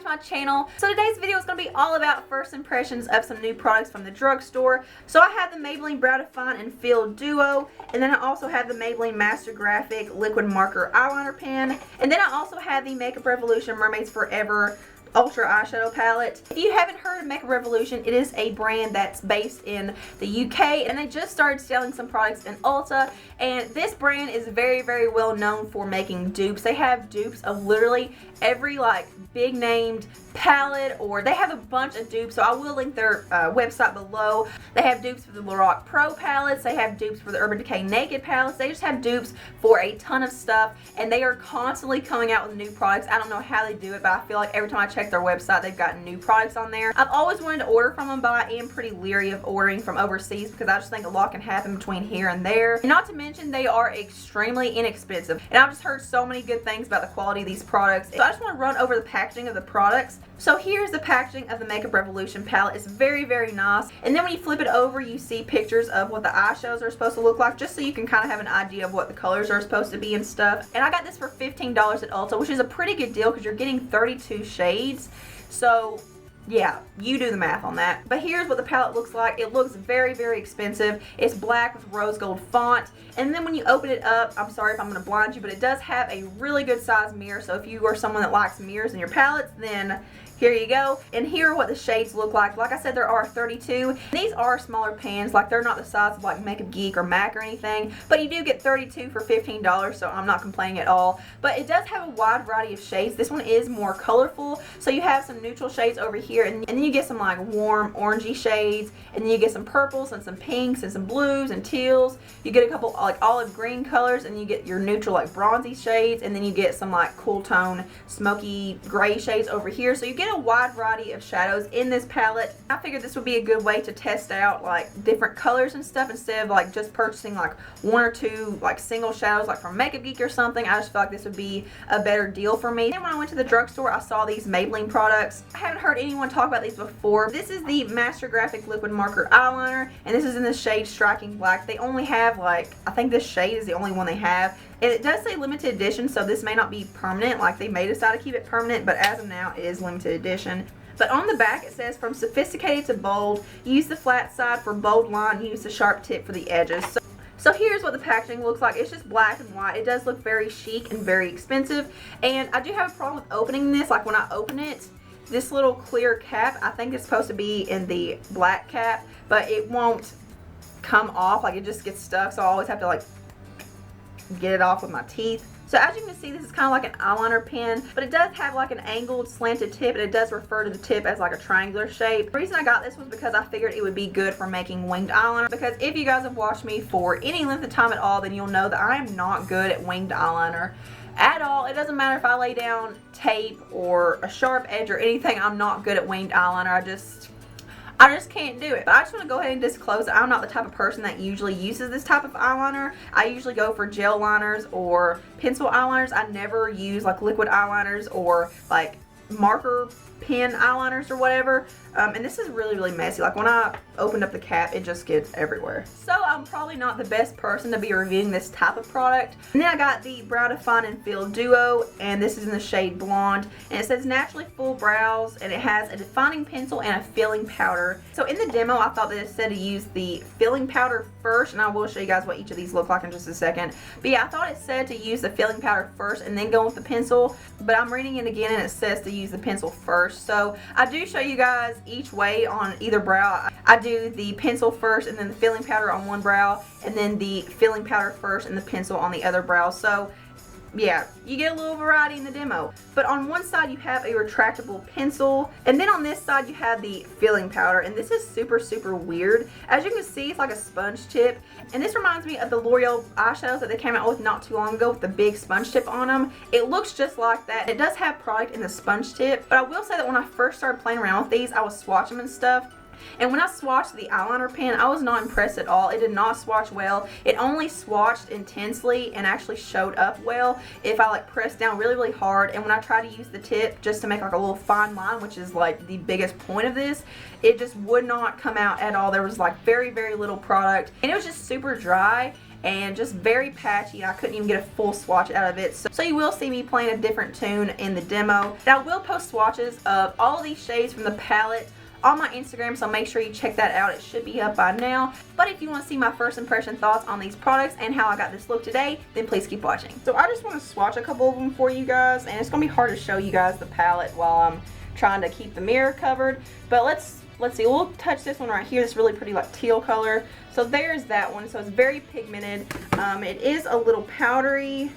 my channel. So today's video is going to be all about first impressions of some new products from the drugstore. So I have the Maybelline Brow Define and Fill Duo, and then I also have the Maybelline Master Graphic Liquid Marker Eyeliner Pen, and then I also have the Makeup Revolution Mermaids Forever Ultra Eyeshadow Palette. If you haven't heard of Makeup Revolution, it is a brand that's based in the UK, and they just started selling some products in Ulta, and this brand is very, very well known for making dupes. They have dupes of literally every like big named palette, or they have a bunch of dupes, so I will link their website below. They have dupes for the Loreal Pro palettes, they have dupes for the Urban Decay Naked palettes, they just have dupes for a ton of stuff, and they are constantly coming out with new products. I don't know how they do it, but I feel like every time I check their website they've got new products on there. I've always wanted to order from them, but I am pretty leery of ordering from overseas because I just think a lot can happen between here and there. And not to mention they are extremely inexpensive, and I've just heard so many good things about the quality of these products. So I just want to run over the packaging of the products. So here's the packaging of the Makeup Revolution palette. It's very, very nice. And then when you flip it over, you see pictures of what the eyeshadows are supposed to look like, just so you can kind of have an idea of what the colors are supposed to be and stuff. And I got this for $15 at Ulta, which is a pretty good deal because you're getting 32 shades. So yeah, you do the math on that. But here's what the palette looks like. It looks very, very expensive. It's black with rose gold font. And then when you open it up, I'm sorry if I'm going to blind you, but it does have a really good size mirror. So if you are someone that likes mirrors in your palettes, then here you go. And here are what the shades look like. Like I said, there are 32. These are smaller pans. Like, they're not the size of like Makeup Geek or MAC or anything. But you do get 32 for $15, so I'm not complaining at all. But it does have a wide variety of shades. This one is more colorful. So you have some neutral shades over here. And then you get some like warm orangey shades. And then you get some purples and some pinks and some blues and teals. You get a couple like olive green colors. And you get your neutral like bronzy shades. And then you get some like cool tone smoky gray shades over here. So you get a wide variety of shadows in this palette. I figured this would be a good way to test out like different colors and stuff instead of like just purchasing like one or two like single shadows like from Makeup Geek or something. I just feel like this would be a better deal for me. And when I went to the drugstore, I saw these Maybelline products. I haven't heard anyone talk about these before. This is the Master Graphic Liquid Marker Eyeliner, and this is in the shade Striking Black. They only have like, I think this shade is the only one they have. And it does say limited edition, so this may not be permanent. Like, they may decide to keep it permanent, but as of now, it is limited edition. But on the back, it says, from sophisticated to bold, use the flat side for bold line, use the sharp tip for the edges. So here's what the packaging looks like. It's just black and white. It does look very chic and very expensive. And I do have a problem with opening this. Like, when I open it, this little clear cap, I think it's supposed to be in the black cap, but it won't come off. Like, it just gets stuck, so I always have to like get it off with my teeth. So as you can see, this is kind of like an eyeliner pen, but it does have like an angled slanted tip, and it does refer to the tip as like a triangular shape. The reason I got this was because I figured it would be good for making winged eyeliner, because if you guys have watched me for any length of time at all, then you'll know that I am not good at winged eyeliner at all. It doesn't matter if I lay down tape or a sharp edge or anything, I'm not good at winged eyeliner. I just can't do it. But I just want to go ahead and disclose that I'm not the type of person that usually uses this type of eyeliner. I usually go for gel liners or pencil eyeliners. I never use like liquid eyeliners or like marker pen eyeliners or whatever. And this is really, really messy. Like, when I opened up the cap, it just gets everywhere. So I'm probably not the best person to be reviewing this type of product. And then I got the Brow Define and Fill Duo, and this is in the shade Blonde. And it says naturally full brows, and it has a defining pencil and a filling powder. So in the demo, I thought that it said to use the filling powder first, and I will show you guys what each of these look like in just a second. But yeah, I thought it said to use the filling powder first and then go with the pencil. But I'm reading it again, and it says to use the pencil first. So I do show you guys each way on either brow. I do the pencil first and then the filling powder on one brow, and then the filling powder first and the pencil on the other brow. So yeah, you get a little variety in the demo. But on one side you have a retractable pencil, and then on this side you have the filling powder, and this is super, super weird. As you can see, it's like a sponge tip, and this reminds me of the L'Oreal eyeshadows that they came out with not too long ago with the big sponge tip on them. It looks just like that. It does have product in the sponge tip, but I will say that when I first started playing around with these, I was swatching them and stuff. And when I swatched the eyeliner pen, I was not impressed at all. It did not swatch well. It only swatched intensely and actually showed up well if I like pressed down really, really hard. And when I tried to use the tip just to make like a little fine line, which is like the biggest point of this, it just would not come out at all. There was like very, very little product, and it was just super dry. and just very patchy. I couldn't even get a full swatch out of it. So you will see me playing a different tune in the demo. Now I will post swatches of all of these shades from the palette on my Instagram, so make sure you check that out. It should be up by now. But if you want to see my first impression thoughts on these products and how I got this look today, then please keep watching. So I just want to swatch a couple of them for you guys, and it's going to be hard to show you guys the palette while I'm trying to keep the mirror covered. But let's see, we'll touch this one right here. This really pretty like teal color. So there's that one. So it's very pigmented. It is a little powdery.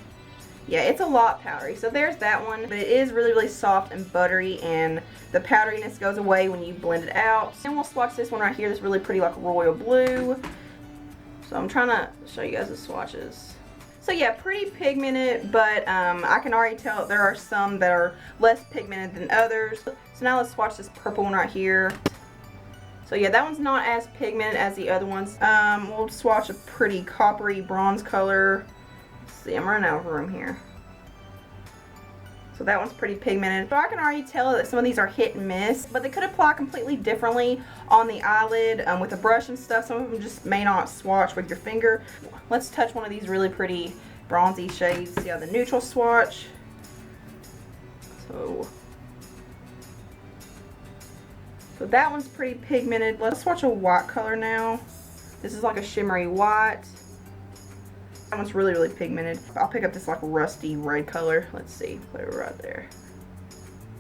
Yeah, it's a lot powdery. So there's that one, but it is really, really soft and buttery, and the powderiness goes away when you blend it out. And we'll swatch this one right here. This really pretty like royal blue. So I'm trying to show you guys the swatches. So yeah, pretty pigmented, but I can already tell there are some that are less pigmented than others. So now let's swatch this purple one right here. So yeah, that one's not as pigmented as the other ones. We'll swatch a pretty coppery bronze color. See, I'm running out of room here. So that one's pretty pigmented. So I can already tell that some of these are hit and miss, but they could apply completely differently on the eyelid with a brush and stuff. Some of them just may not swatch with your finger. Let's touch one of these really pretty bronzy shades. See how the neutral swatch. So that one's pretty pigmented. Let's swatch a white color now. This is like a shimmery white. That one's really, really pigmented. I'll pick up this like rusty red color. Let's see, put it right there.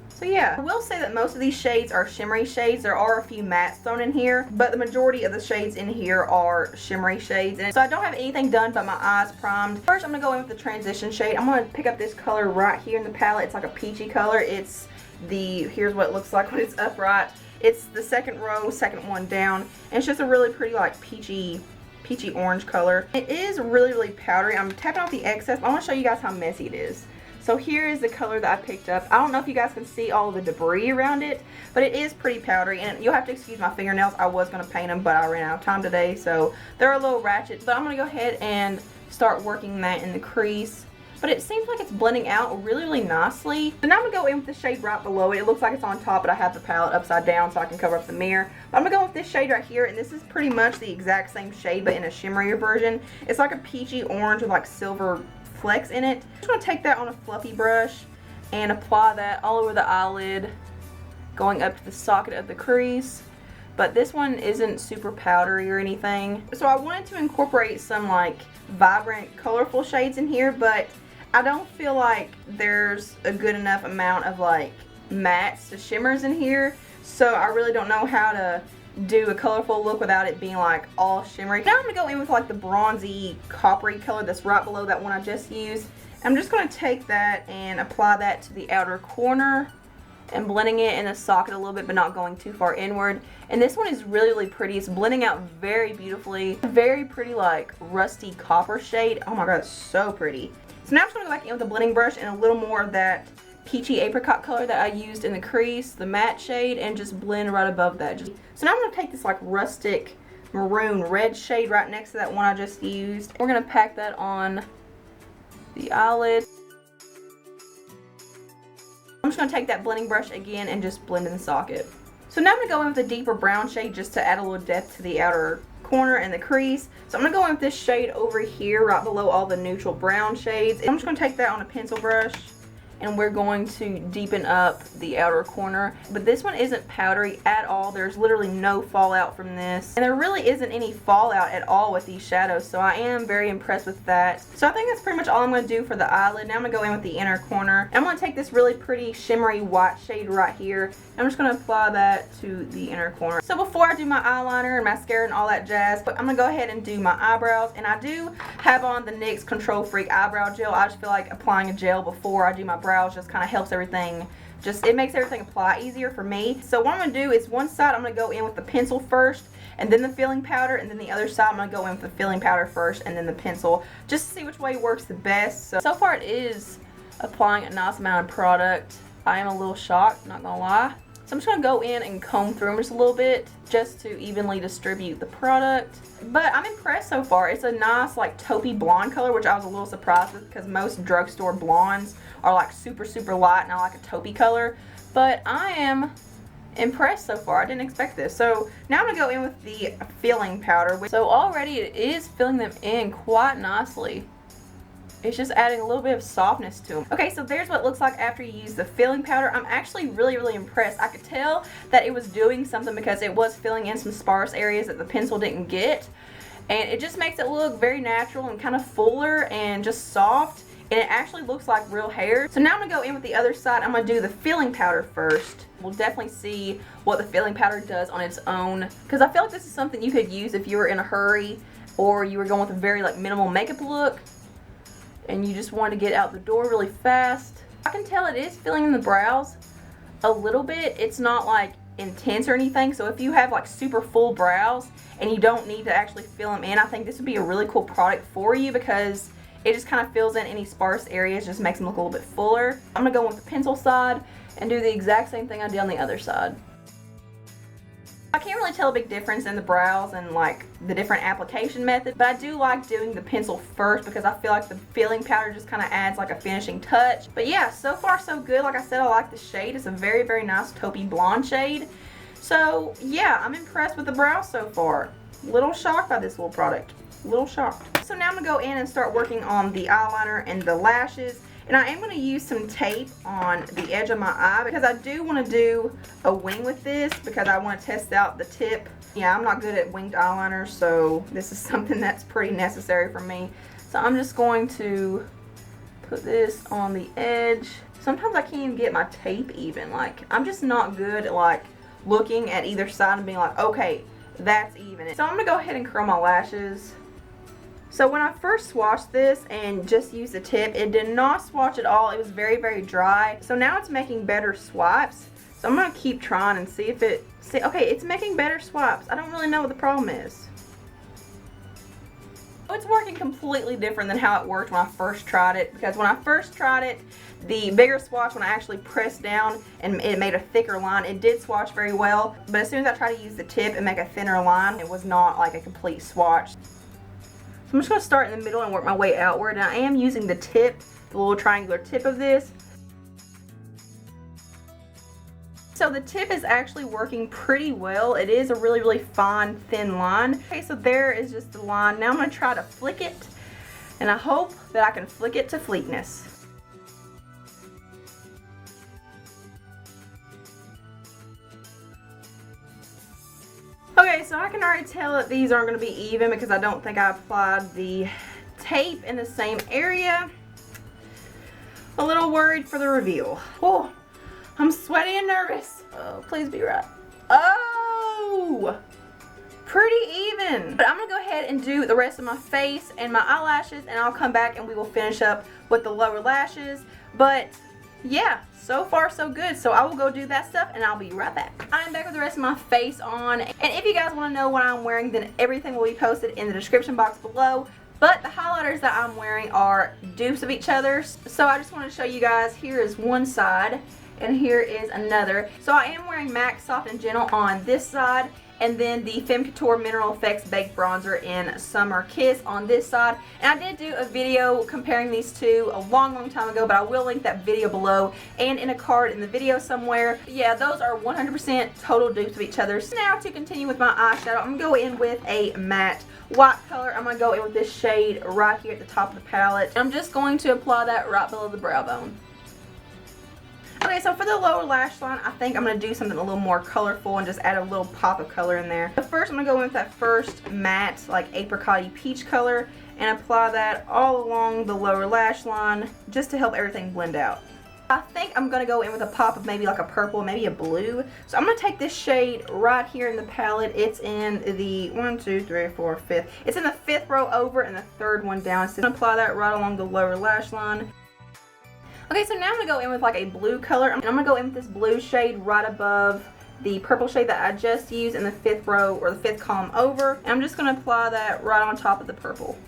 So yeah, I will say that most of these shades are shimmery shades. There are a few mattes thrown in here, but the majority of the shades in here are shimmery shades. And so I don't have anything done but my eyes primed. First, I'm gonna go in with the transition shade. I'm gonna pick up this color right here in the palette. It's like a peachy color. It's here's what it looks like when it's upright. It's the second row, second one down. And it's just a really pretty like peachy orange color. It is really, really powdery. I'm tapping off the excess. I want to show you guys how messy it is. So here is the color that I picked up. I don't know if you guys can see all of the debris around it, but it is pretty powdery, and you'll have to excuse my fingernails. I was going to paint them, but I ran out of time today, so they're a little ratchet. But I'm going to go ahead and start working that in the crease. But it seems like it's blending out really, really nicely. So now I'm going to go in with the shade right below it. It looks like it's on top, but I have the palette upside down so I can cover up the mirror. But I'm going to go with this shade right here, and this is pretty much the exact same shade, but in a shimmerier version. It's like a peachy orange with like silver flecks in it. I'm just going to take that on a fluffy brush and apply that all over the eyelid, going up to the socket of the crease. But this one isn't super powdery or anything. So I wanted to incorporate some like vibrant, colorful shades in here, but I don't feel like there's a good enough amount of like mattes to shimmers in here, so I really don't know how to do a colorful look without it being like all shimmery. Now I'm going to go in with like the bronzy coppery color that's right below that one I just used. I'm just going to take that and apply that to the outer corner and blending it in the socket a little bit, but not going too far inward. And this one is really, really pretty. It's blending out very beautifully. Very pretty like rusty copper shade. Oh my god, it's so pretty. So now I'm just going to go back in with a blending brush and a little more of that peachy apricot color that I used in the crease, the matte shade, and just blend right above that. So now I'm going to take this like rustic maroon red shade right next to that one I just used. We're going to pack that on the eyelid. I'm just going to take that blending brush again and just blend in the socket. So now I'm going to go in with a deeper brown shade just to add a little depth to the outer corner and the crease. So I'm going to go in with this shade over here right below all the neutral brown shades. I'm just going to take that on a pencil brush and we're going to deepen up the outer corner. But this one isn't powdery at all. There's literally no fallout from this. And there really isn't any fallout at all with these shadows, so I am very impressed with that. So I think that's pretty much all I'm going to do for the eyelid. Now I'm going to go in with the inner corner. I'm going to take this really pretty shimmery white shade right here. I'm just going to apply that to the inner corner. So before I do my eyeliner and mascara and all that jazz, I'm going to go ahead and do my eyebrows. And I do have on the NYX Control Freak eyebrow gel. I just feel like applying a gel before I do my brows just kind of helps everything. It makes everything apply easier for me. So what I'm going to do is one side I'm going to go in with the pencil first and then the filling powder, and then the other side I'm going to go in with the filling powder first and then the pencil, just to see which way works the best. So far it is applying a nice amount of product. I am a little shocked, not gonna lie. So I'm just going to go in and comb through them just a little bit just to evenly distribute the product. But I'm impressed so far. It's a nice like taupey blonde color, which I was a little surprised with because most drugstore blondes are like super, super light and I like a taupey color. But I am impressed so far. I didn't expect this. So now I'm going to go in with the filling powder. So already it is filling them in quite nicely. It's just adding a little bit of softness to them. Okay, so there's what it looks like after you use the filling powder. I'm actually really impressed. I could tell that it was doing something because it was filling in some sparse areas that the pencil didn't get. And it just makes it look very natural and kind of fuller and just soft. And it actually looks like real hair. So now I'm going to go in with the other side. I'm going to do the filling powder first. We'll definitely see what the filling powder does on its own. Because I feel like this is something you could use if you were in a hurry or you were going with a very like minimal makeup look and you just wanted to get out the door really fast. I can tell it is filling in the brows a little bit. It's not like intense or anything. So if you have like super full brows and you don't need to actually fill them in, I think this would be a really cool product for you because it just kind of fills in any sparse areas, just makes them look a little bit fuller. I'm going to go with the pencil side and do the exact same thing I did on the other side. I can't really tell a big difference in the brows and like the different application method, but I do like doing the pencil first because I feel like the filling powder just kind of adds like a finishing touch. But yeah, so far so good. Like I said, I like the shade. It's a very nice taupey blonde shade. So yeah, I'm impressed with the brows so far. Little shocked by this little product. Little shocked. So now I'm going to go in and start working on the eyeliner and the lashes. And I am going to use some tape on the edge of my eye because I do want to do a wing with this because I want to test out the tip. Yeah, I'm not good at winged eyeliner, so this is something that's pretty necessary for me. So I'm just going to put this on the edge. Sometimes I can't even get my tape even. Like, I'm just not good at like looking at either side and being like, okay, that's even. So I'm going to go ahead and curl my lashes. So when I first swatched this and just used the tip, it did not swatch at all. It was very dry. So now it's making better swipes. So I'm going to keep trying and see if it... okay, it's making better swipes. I don't really know what the problem is. It's working completely different than how it worked when I first tried it. Because when I first tried it, the bigger swatch, when I actually pressed down and it made a thicker line, it did swatch very well. But as soon as I tried to use the tip and make a thinner line, it was not like a complete swatch. I'm just going to start in the middle and work my way outward. And I am using the tip, the little triangular tip of this. So the tip is actually working pretty well. It is a really fine, thin line. Okay, so there is just the line. Now I'm going to try to flick it. And I hope that I can flick it to fleetness. Okay, so I can already tell that these aren't going to be even because I don't think I applied the tape in the same area. A little worried for the reveal. Oh, I'm sweaty and nervous. Oh, please be right. Oh, pretty even. But I'm going to go ahead and do the rest of my face and my eyelashes, and I'll come back and we will finish up with the lower lashes. But yeah, so far so good. So I will go do that stuff and I'll be right back. I'm back with the rest of my face on. And if you guys want to know what I'm wearing, then everything will be posted in the description box below. But the highlighters that I'm wearing are dupes of each other. So I just want to show you guys, here is one side and here is another. So I am wearing MAC Soft and Gentle on this side, and then the Femme Couture Mineral Effects Baked Bronzer in Summer Kiss on this side. And I did do a video comparing these two a long time ago, but I will link that video below and in a card in the video somewhere. But yeah, those are 100% total dupes of each other. So now to continue with my eyeshadow, I'm going to go in with a matte white color. I'm going to go in with this shade right here at the top of the palette. I'm just going to apply that right below the brow bone. Okay, so for the lower lash line, I think I'm going to do something a little more colorful and just add a little pop of color in there. But first, I'm going to go in with that first matte, like apricot-y peach color and apply that all along the lower lash line just to help everything blend out. I think I'm going to go in with a pop of maybe like a purple, maybe a blue. So I'm going to take this shade right here in the palette. It's in the 1, 2, 3, 4, 5th. It's in the 5th row over and the 3rd one down. So I'm going to apply that right along the lower lash line. Okay, so now I'm going to go in with like a blue color. I'm going to go in with this blue shade right above the purple shade that I just used in the 5th row or the 5th column over. And I'm just going to apply that right on top of the purple.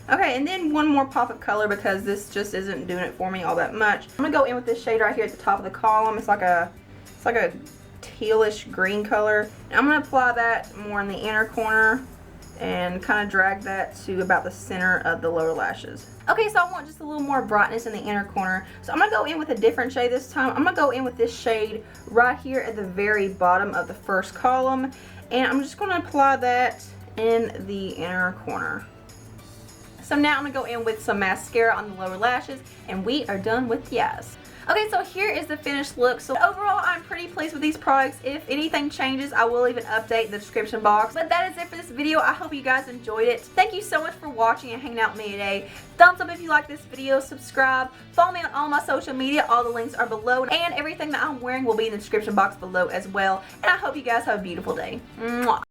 Okay, and then one more pop of color because this just isn't doing it for me all that much. I'm going to go in with this shade right here at the top of the column. It's like a tealish green color. And I'm going to apply that more in the inner corner and kind of drag that to about the center of the lower lashes. Okay, so I want just a little more brightness in the inner corner. So I'm going to go in with a different shade this time. I'm going to go in with this shade right here at the very bottom of the first column. And I'm just going to apply that in the inner corner. So now I'm going to go in with some mascara on the lower lashes, and we are done with the eyes. Okay, so here is the finished look. So overall, I'm pretty pleased with these products. If anything changes, I will even update the description box. But that is it for this video. I hope you guys enjoyed it. Thank you so much for watching and hanging out with me today. Thumbs up if you like this video. Subscribe. Follow me on all my social media. All the links are below. And everything that I'm wearing will be in the description box below as well. And I hope you guys have a beautiful day. Mwah.